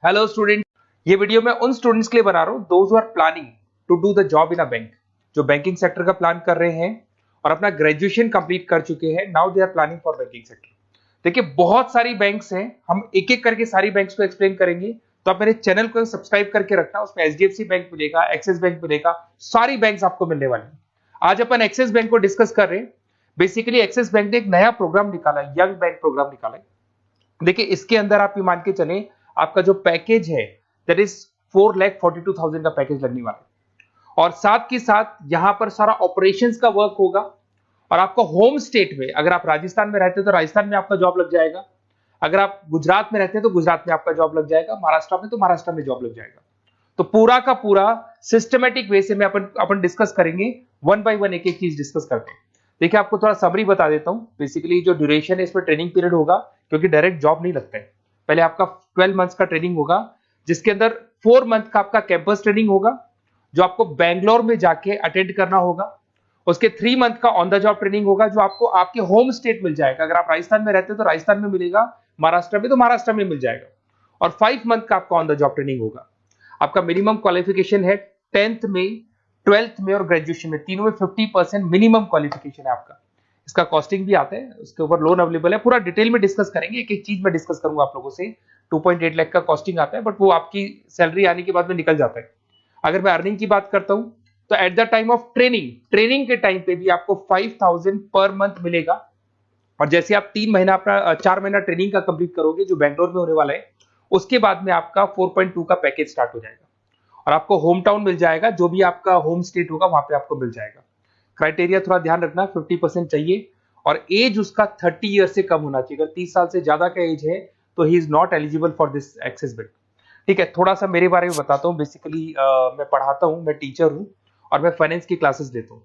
Hello student, ये video मैं उन स्टूडेंट्स के लिए बना रहा हूँ those who are planning to do the job in a bank, जो बैंकिंग सेक्टर का प्लान कर रहे हैं और अपना ग्रेजुएशन कंप्लीट कर चुके हैं। Now they are planning for banking sector. देखिए बहुत सारी बैंक्स हैं, हम एक एक करके सारी बैंक्स को एक्सप्लेन करेंगे, तो आप मेरे चैनल को सब्सक्राइब करके रखना। उसमें एचडीएफसी बैंक मिलेगा, एक्सिस बैंक मिलेगा, सारी बैंक्स आपको मिलने वाली है। आज अपन एक्सिस बैंक को डिस्कस कर रहे हैं। बेसिकली एक्सिस बैंक ने एक नया प्रोग्राम निकाला है, यंग बैंक प्रोग्राम निकाला है। देखिए इसके अंदर आप ये मान के चले, आपका जो पैकेज है दैट इज 4,42,000 का पैकेज लगने वाला है, और साथ के साथ यहां पर सारा ऑपरेशंस का वर्क होगा। और आपका होम स्टेट में, अगर आप राजस्थान में रहते हैं तो राजस्थान में आपका जॉब लग जाएगा, अगर आप गुजरात में रहते हैं तो गुजरात में आपका जॉब लग जाएगा, महाराष्ट्र में तो महाराष्ट्र में जॉब लग जाएगा। तो पूरा का पूरा सिस्टमेटिक वे से मैं अपन डिस्कस करेंगे, वन बाय वन एक एक चीज डिस्कस करते हैं। देखिए आपको थोड़ा समरी बता देता हूं। बेसिकली जो ड्यूरेशन है इसमें ट्रेनिंग पीरियड होगा, क्योंकि डायरेक्ट जॉब नहीं लगता है। पहले आपका 12 मंथ्स का ट्रेनिंग होगा, जिसके अंदर 4 मंथ का आपका कैंपस ट्रेनिंग होगा, जो आपको बैंगलोर में जाके अटेंड करना होगा। उसके 3 मंथ का ऑन द जॉब ट्रेनिंग होगा, जो आपको आपके होम स्टेट मिल जाएगा। अगर आप राजस्थान में रहते हो तो राजस्थान में मिलेगा, महाराष्ट्र में तो महाराष्ट्र में मिल जाएगा। और 5 मंथ का आपका ऑन द जॉब ट्रेनिंग होगा। आपका मिनिमम क्वालिफिकेशन है 10th में, 12th में और ग्रेजुएशन में, तीनों में 50% मिनिमम क्वालिफिकेशन है आपका। इसका कॉस्टिंग भी आता है, उसके ऊपर लोन अवेलेबल है। पूरा डिटेल में डिस्कस करेंगे, एक एक चीज में डिस्कस करूंगा आप लोगों से। 2.8 लाख का कॉस्टिंग आता है, बट वो आपकी सैलरी आने के बाद में निकल जाता है। अगर मैं अर्निंग की बात करता हूं तो at the time of training के टाइम पे भी आपको 5,000 पर मंथ मिलेगा। और जैसे आप 3 महीना अपना 4 महीना ट्रेनिंग का कंप्लीट करोगे, जो बैंगलोर में होने वाला है, उसके बाद में आपका 4.2 का पैकेज स्टार्ट हो जाएगा। और आपको होम टाउन मिल जाएगा, जो भी आपका होम स्टेट होगा वहां पे आपको मिल जाएगा। क्राइटेरिया थोड़ा ध्यान रखना, 50% चाहिए, और एज उसका 30 ईयर से कम होना चाहिए। अगर 30 साल से ज्यादा का एज है तो he is not eligible for this axis bank. ठीक है, थोड़ा सा मेरे बारे में बताता हूँ। बेसिकली मैं पढ़ाता हूँ, मैं टीचर हूँ, और मैं फाइनेंस की क्लासेस देता हूँ।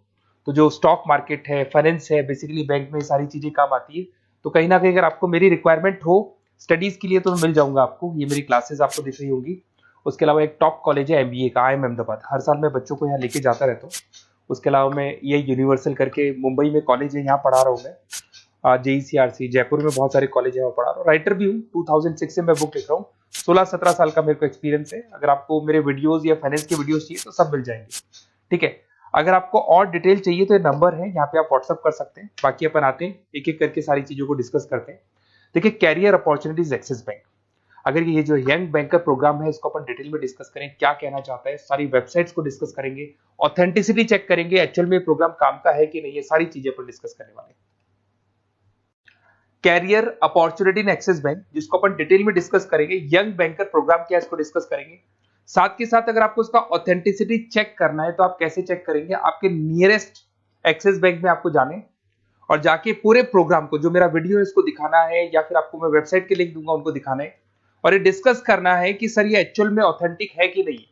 तो जो स्टॉक मार्केट है, फाइनेंस है, बेसिकली बैंक में सारी चीजें काम आती है। तो कहीं ना कहीं अगर आपको मेरी रिक्वायरमेंट हो स्टडीज के लिए तो मैं मिल जाऊंगा आपको। ये मेरी क्लासेस आपको दिख रही होगी। उसके अलावा एक टॉप कॉलेज है एमबीए का, IIM अहमदाबाद। हर साल मैं बच्चों को यहाँ लेके जाता रहता हूँ। उसके अलावा मैं ये यूनिवर्सल करके मुंबई में कॉलेज है, यहाँ पढ़ा रहा हूँ मैं। JECRC जयपुर में बहुत सारे कॉलेज है, वहाँ पढ़ा रहा हूँ। राइटर भी हूँ, 2006 से मैं बुक लिख रहा हूँ। 16-17 साल का मेरे को एक्सपीरियंस है। अगर आपको मेरे वीडियोस या फाइनेंस के वीडियोस चाहिए तो सब मिल जाएंगे। ठीक है, अगर आपको और डिटेल चाहिए तो ये नंबर है, यहाँ पे आप व्हाट्सअप कर सकते हैं। बाकी अपन आते हैं एक एक करके सारी चीजों को डिस्कस करते हैं। देखिए कैरियर अपॉर्चुनिटीज एक्सिस बैंक, अगर ये जो यंग बैंकर प्रोग्राम है इसको अपन डिटेल में डिस्कस करें, क्या कहना चाहता है, सारी वेबसाइट्स को डिस्कस करेंगे, ऑथेंटिसिटी चेक करेंगे, एक्चुअल में प्रोग्राम काम का है कि नहीं, ये सारी चीजें अपन डिस्कस करने वाले हैं। Career opportunity in Axis bank, जिसको अपन डिटेल में डिस्कस करेंगे। यंग बैंकर प्रोग्राम क्या है इसको डिस्कस करेंगे। साथ के साथ अगर आपको इसका ऑथेंटिसिटी चेक करना है तो आप कैसे चेक करेंगे, आपके नियरेस्ट एक्सिस बैंक में आपको जाने और जाके पूरे प्रोग्राम को, जो मेरा वीडियो है इसको दिखाना है, या फिर आपको मैं वेबसाइट के लिंक दूंगा उनको दिखाना है, और ये डिस्कस करना है कि सर ये एक्चुअल में ऑथेंटिक है कि नहीं।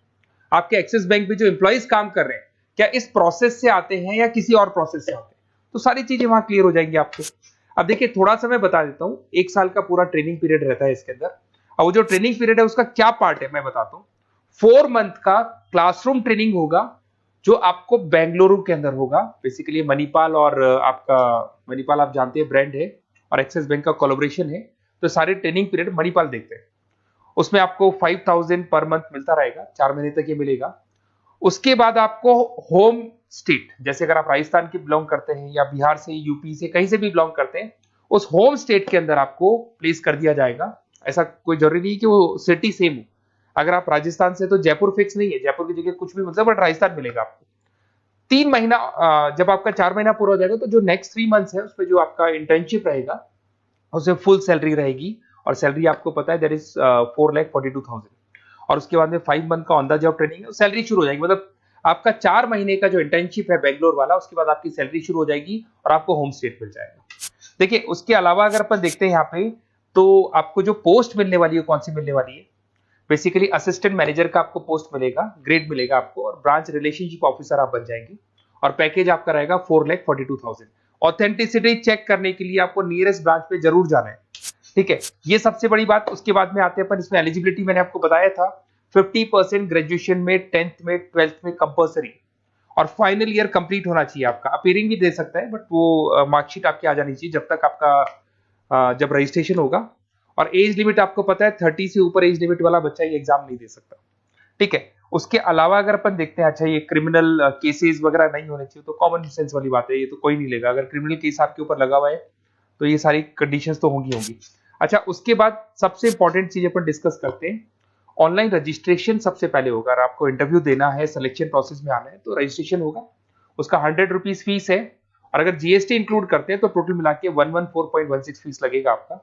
आपके एक्सिस बैंक में जो एम्प्लॉइज काम कर रहे हैं क्या इस प्रोसेस से आते हैं या किसी और प्रोसेस से आते हैं, तो सारी चीजें वहां क्लियर हो जाएंगी आपको। अब देखिए थोड़ा सा मैं बता देता हूं, 1 साल का पूरा ट्रेनिंग पीरियड रहता है इसके अंदर। और वो जो ट्रेनिंग पीरियड है उसका क्या पार्ट है मैं बताता हूं। 4 मंथ का क्लासरूम ट्रेनिंग होगा, जो आपको बेंगलुरु के अंदर होगा। बेसिकली मणिपाल और आपका मणिपाल आप जानते हैं ब्रांड है, और एक्सिस बैंक का कोलैबोरेशन है, तो सारे ट्रेनिंग पीरियड मणिपाल देखते हैं। उसमें आपको 5,000 पर मंथ मिलता रहेगा, 4 महीने तक ये मिलेगा। उसके बाद आपको होम स्टेट, जैसे अगर आप राजस्थान के बिलोंग करते हैं या बिहार से, यूपी से, कहीं से भी बिलोंग करते हैं, उस होम स्टेट के अंदर आपको प्लेस कर दिया जाएगा। ऐसा कोई जरूरी नहीं कि वो सिटी सेम हो। अगर आप राजस्थान से तो जयपुर फिक्स नहीं है, जयपुर की जगह कुछ भी मिलता है, बट राजस्थान मिलेगा आपको। 3 महीना, जब आपका 4 महीना पूरा हो जाएगा तो जो नेक्स्ट 3 मंथ्स है उसमें जो आपका इंटर्नशिप रहेगा उसमें फुल सैलरी रहेगी। और सैलरी आपको पता है दैट इज 4,42,000। और उसके बाद में 5 मंथ का ऑन द जॉब ट्रेनिंग है, सैलरी शुरू हो जाएगी। मतलब आपका 4 महीने का जो इंटर्नशिप है बेंगलोर वाला, उसके बाद आपकी सैलरी शुरू हो जाएगी और आपको होम स्टेट मिल जाएगा। देखिए उसके अलावा अगर अपन देखते हैं यहाँ पे, तो आपको जो पोस्ट मिलने वाली है कौन सी मिलने वाली है। बेसिकली असिस्टेंट मैनेजर का आपको पोस्ट मिलेगा, ग्रेड मिलेगा आपको, और ब्रांच रिलेशनशिप ऑफिसर आप बन जाएंगे। और पैकेज आपका रहेगा 4,42,000। ऑथेंटिसिटी चेक करने के लिए आपको नियरेस्ट ब्रांच पे जरूर जाना है। ठीक है, ये सबसे बड़ी बात। उसके बाद में आते हैं अपन, इसमें एलिजिबिलिटी मैंने आपको बताया था 50% ग्रेजुएशन में, 10th में, 12th में कंपल्सरी, और फाइनल ईयर कंप्लीट होना चाहिए आपका। अपीयरिंग भी दे सकता है, बट वो मार्कशीट आपकी आ जानी चाहिए जब तक आपका जब रजिस्ट्रेशन होगा। और एज लिमिट आपको पता है 30 से ऊपर एज लिमिट वाला बच्चा ये एग्जाम नहीं दे सकता, ठीक है। उसके अलावा अगर अपन देखते हैं, अच्छा ये क्रिमिनल केसेस वगैरह नहीं होने चाहिए, तो कॉमन सेंस वाली बात है, ये तो कोई नहीं लेगा। अगर क्रिमिनल केस आपके ऊपर लगा हुआ है तो ये सारी कंडीशंस तो होंगी। अच्छा, उसके बाद सबसे इंपॉर्टेंट चीज अपन डिस्कस करते हैं, ऑनलाइन रजिस्ट्रेशन सबसे पहले होगा। अगर आपको इंटरव्यू देना है, सिलेक्शन प्रोसेस में आना है, तो रजिस्ट्रेशन होगा, उसका 100 रुपीज फीस है, और अगर जीएसटी इंक्लूड करते हैं तो टोटल मिला के 114.16 फीस लगेगा आपका।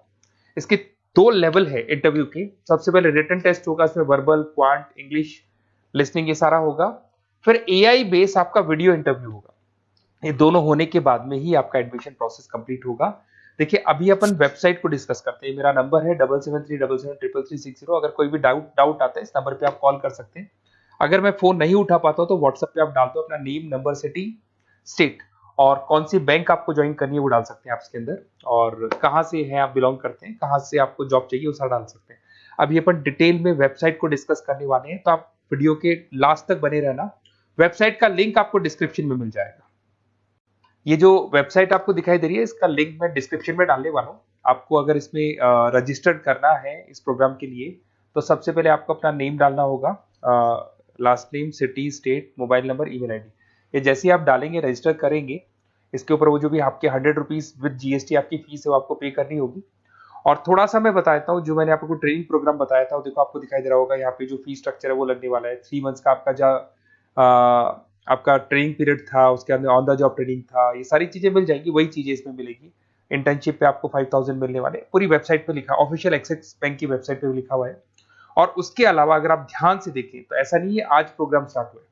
इसके 2 लेवल है इंटरव्यू के। सबसे पहले रिटन टेस्ट होगा, इसमें वर्बल, क्वांट, इंग्लिश, लिसनिंग, ये सारा होगा। फिर एआई बेस आपका वीडियो इंटरव्यू होगा। ये दोनों होने के बाद में ही आपका एडमिशन प्रोसेस कंप्लीट होगा। देखिए, अभी अपन वेबसाइट को डिस्कस करते हैं। मेरा नंबर है 7737733360। अगर कोई भी डाउट आता है, इस नंबर पे आप कॉल कर सकते हैं। अगर मैं फोन नहीं उठा पाता हूं तो व्हाट्सएप पे आप डाल दो अपना नेम, नंबर, सिटी, स्टेट, और कौन सी बैंक आपको ज्वाइन करनी है वो डाल सकते हैं आप इसके अंदर, और कहाँ से है आप बिलोंग करते हैं, कहाँ से आपको जॉब चाहिए वो सारा डाल सकते हैं। अभी अपन डिटेल में वेबसाइट को डिस्कस करने वाले हैं, तो आप वीडियो के लास्ट तक बने रहना। वेबसाइट का लिंक आपको डिस्क्रिप्शन में मिल जाएगा। ये जो वेबसाइट आपको दिखाई दे रही है, इसका लिंक मैं डिस्क्रिप्शन में डालने वाला हूँ। आपको अगर इसमें रजिस्टर्ड करना है इस प्रोग्राम के लिए, तो सबसे पहले आपको अपना नेम डालना होगा, last name, city, state, mobile number, email ID. ये जैसे ही आप डालेंगे, रजिस्टर करेंगे, इसके ऊपर वो जो भी आपके 100 रुपीज विद जीएसटी आपकी फीस है वो आपको पे करनी होगी। और थोड़ा सा मैं बताता हूँ, जो मैंने आपको ट्रेनिंग प्रोग्राम बताया था, देखो आपको दिखाई दे रहा होगा यहाँ पे जो फीस स्ट्रक्चर है वो लगने वाला है। 3 मंथ्स का आपका जो आपका ट्रेनिंग पीरियड था, उसके अंदर ऑन द जॉब ट्रेनिंग था, ये सारी चीजें मिल जाएंगी, वही चीजें इसमें मिलेगी। इंटर्नशिप पे आपको 5000 मिलने वाले, पूरी वेबसाइट पे लिखा, ऑफिशियल एक्सिस बैंक की वेबसाइट पे लिखा हुआ है। और उसके अलावा अगर आप ध्यान से देखें तो ऐसा नहीं है आज प्रोग्राम स्टार्ट हुआ है,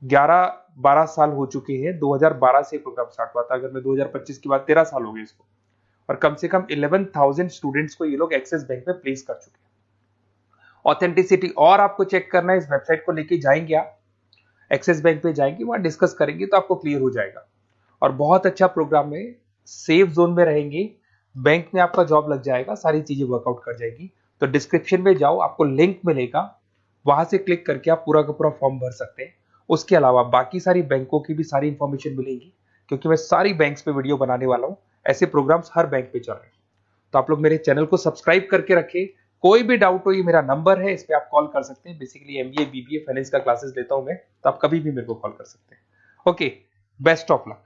11-12 साल हो चुके हैं। 2012 से प्रोग्राम स्टार्ट हुआ था, अगर मैं 2025 की बात, 13 साल हो गए इसको, और कम से कम 11,000 स्टूडेंट्स को ये लोग एक्सिस बैंक में प्लेस कर चुके हैं। ऑथेंटिसिटी और आपको चेक करना है, इस वेबसाइट को लेके जाएंगे आप, एक्सिस बैंक पे जाएंगे, वहां डिस्कस करेंगे तो आपको क्लियर हो जाएगा। और बहुत अच्छा प्रोग्राम है, सेफ जोन में रहेंगे, बैंक में आपका जॉब लग जाएगा, सारी चीजें वर्कआउट कर जाएगी। तो डिस्क्रिप्शन में जाओ, आपको लिंक मिलेगा, वहां से क्लिक करके आप पूरा का पूरा फॉर्म भर सकते हैं। उसके अलावा बाकी सारी बैंकों की भी सारी इंफॉर्मेशन मिलेगी, क्योंकि मैं सारी बैंक्स पे वीडियो बनाने वाला हूं। ऐसे प्रोग्राम्स हर बैंक पे चल रहे हैं, तो आप लोग मेरे चैनल को सब्सक्राइब करके रखें। कोई भी डाउट हो, ये मेरा नंबर है, इस पे आप कॉल कर सकते हैं। बेसिकली एमबीए, बीबीए, फाइनेंस का क्लासेस लेता हूं मैं, तो आप कभी भी मेरे को कॉल कर सकते हैं। Okay, best of luck.